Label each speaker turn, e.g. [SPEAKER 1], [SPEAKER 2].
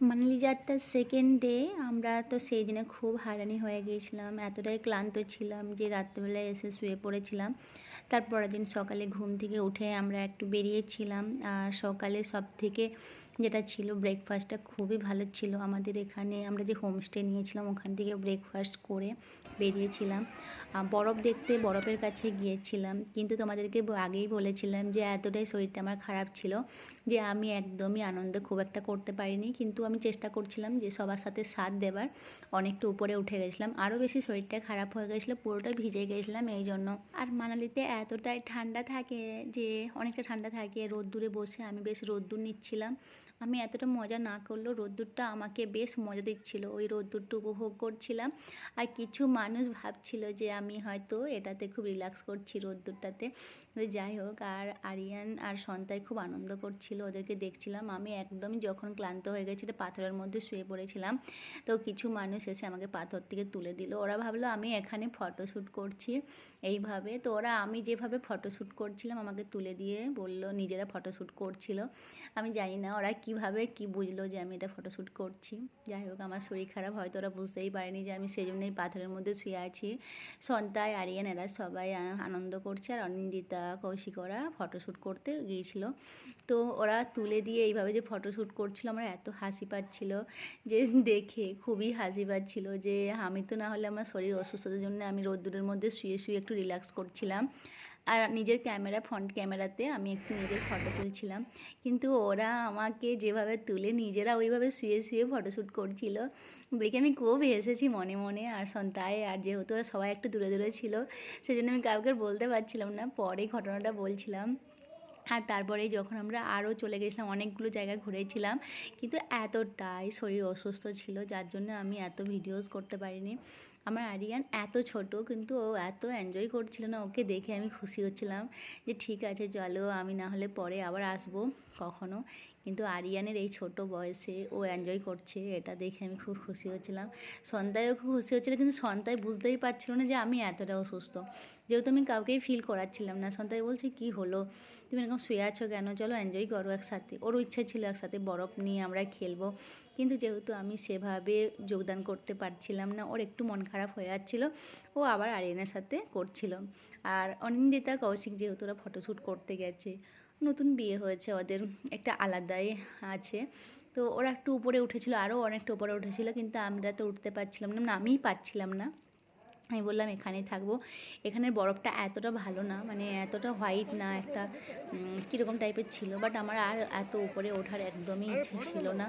[SPEAKER 1] মানালি যাত্রার second day আমরা তো সেই দিনে খুব হয়রানি হয়ে গিয়েছিলাম, এতটাই ক্লান্ত ছিলাম যে রাত্রেবেলায় এসে শুয়ে পড়েছিলাম। তারপরের দিন সকালে ঘুম থেকে উঠে আমরা একটু বেরিয়েছিলাম। আর সকালে সব থেকে যেটা ছিল, ব্রেকফাস্টটা খুবই ভালো ছিল। আমাদের এখানে আমরা যে হোমস্টে নিয়েছিলাম ওখান থেকে ব্রেকফাস্ট করে বেরিয়েছিলাম। বরফ দেখতে বরফের কাছে গিয়েছিলাম, কিন্তু তোমাদেরকে আগেই বলেছিলাম যে এতটাই শরীরটা আমার খারাপ ছিল যে আমি একদমই আনন্দ খুব একটা করতে পারিনি। কিন্তু আমি চেষ্টা করছিলাম যে সবার সাথে সাথ দেবার। অনেকটা উপরে উঠে গেছিলাম, আরও বেশি শরীরটা খারাপ হয়ে গেছিলো, পুরোটা ভিজে গেছিলাম এই জন্য। আর মানালিতে এতটাই ঠান্ডা থাকে যে অনেকটা ঠান্ডা থাকে, রোদ্দুরে বসে আমি বেশ রোদ্দুর নিচ্ছিলাম। আমি এতটা মজা না করলেও রোদ্দুরটা আমাকে বেশ মজা দিচ্ছিল, ওই রোদ্দুরটা উপভোগ করছিলাম। আর কিছু মানুষ ভাবছিল যে আমি হয়তো এটাতে খুব রিল্যাক্স করছি রোদ্দুরটাতে। যাই হোক, আর আরিয়ান আর সন্তাই খুব আনন্দ করছিল, ওদেরকে দেখছিলাম। আমি একদমই যখন ক্লান্ত হয়ে গেছি পাথরের মধ্যে শুয়ে পড়েছিলাম, তো কিছু মানুষ এসে আমাকে পাথর থেকে তুলে দিল। ওরা ভাবলো আমি এখানে ফটোশ্যুট করছি এইভাবে। তো ওরা আমি যেভাবে ফটোশ্যুট করছিলাম আমাকে তুলে দিয়ে বলল নিজেরা ফটোশ্যুট করছিল। আমি জানি না ওরা কিভাবে কি বুঝলো যে আমি এটা ফটোশ্যুট করছি। যাই হোক, আমার শরীর খারাপ, হয়তো ওরা বুঝতেই পারেনি যে আমি সেই জন্যই পাথরের মধ্যে শুয়ে আছি। সন্তায়, আরিয়ান এরা সবাই আনন্দ করছে, আর অনিন্দিতা, কৌশিক ওরা ফটোশ্যুট করতে গিয়েছিল। তো ওরা তুলে দিয়ে এইভাবে যে ফটোশ্যুট করছিল, আমার এত হাসি পাচ্ছিল যে দেখে খুবই হাসি পাচ্ছিল যে আমি তো না হলে আমার শরীর অসুস্থতার জন্য আমি রোদ্দুরের মধ্যে শুয়ে শুয়ে একটু রিল্যাক্স করছিলাম। আর নিজের ক্যামেরা, ফ্রন্ট ক্যামেরাতে আমি একটু নিজের ফটো তুলছিলাম, কিন্তু ওরা আমাকে যেভাবে তুলে নিজেরা ওইভাবে শুয়ে শুয়ে ফটোশ্যুট করছিল দেখে আমি খুব হেসেছি মনে মনে। আর সন্তায়, আর যেহেতু ওরা সবাই একটু দূরে দূরে ছিল সেই জন্য আমি কাউকে বলতে পারছিলাম না, পরে ঘটনাটা বলছিলাম। আর তারপরে যখন আমরা আরও চলে গেছিলাম, অনেকগুলো জায়গা ঘুরেছিলাম, কিন্তু এতটাই শরীর অসুস্থ ছিল যার জন্য আমি এত ভিডিওস করতে পারিনি। আমার আরিয়ান এত ছোট, কিন্তু ও এত এনজয় করছিল না, ওকে দেখে আমি খুশি হচ্ছিলাম যে ঠিক আছে চলো, আমি না হলে পরে আবার আসবো কখনো। কিন্তু আরিয়ানের এই ছোট বয়সে ও এনজয় করছে, এটা দেখে আমি খুব খুশি হচ্ছিলাম। সন্তায়ও খুব খুশি হচ্ছিলো, কিন্তু সন্তায় বুঝতেই পারছিল না যে আমি এতটা অসুস্থ, যেহেতু আমি কাউকেই ফিল করাচ্ছিলাম না। সন্তায় বলছে কি হলো, তুমি এরকম শুয়ে আছো কেন, চলো এনজয় করো একসাথে। ওরও ইচ্ছা ছিল একসাথে বরফ নিয়ে আমরা খেলবো, কিন্তু যেহেতু আমি সেভাবে যোগদান করতে পারছিলাম না, ওর একটু মন খারাপ হয়ে যাচ্ছিলো, ও আবার আরিয়ানের সাথে করছিল। আর অনিন্দিতা, কৌশিক যেহেতু ওরা ফটোশ্যুট করতে গেছে, নতুন বিয়ে হয়েছে, ওদের একটা আলাদাই আছে, তো ওরা একটু উপরে উঠেছিল, আরও অনেকটা উপরে উঠেছিল, কিন্তু আমরা তো উঠতে পারছিলাম না, আমিই পাচ্ছিলাম না। আমি বললাম এখানেই থাকবো। এখানের বরফটা এতটা ভালো না, মানে এতটা হোয়াইট না, একটা কীরকম টাইপের ছিল, বাট আমার আর এত উপরে ওঠার একদমই ইচ্ছে ছিল না।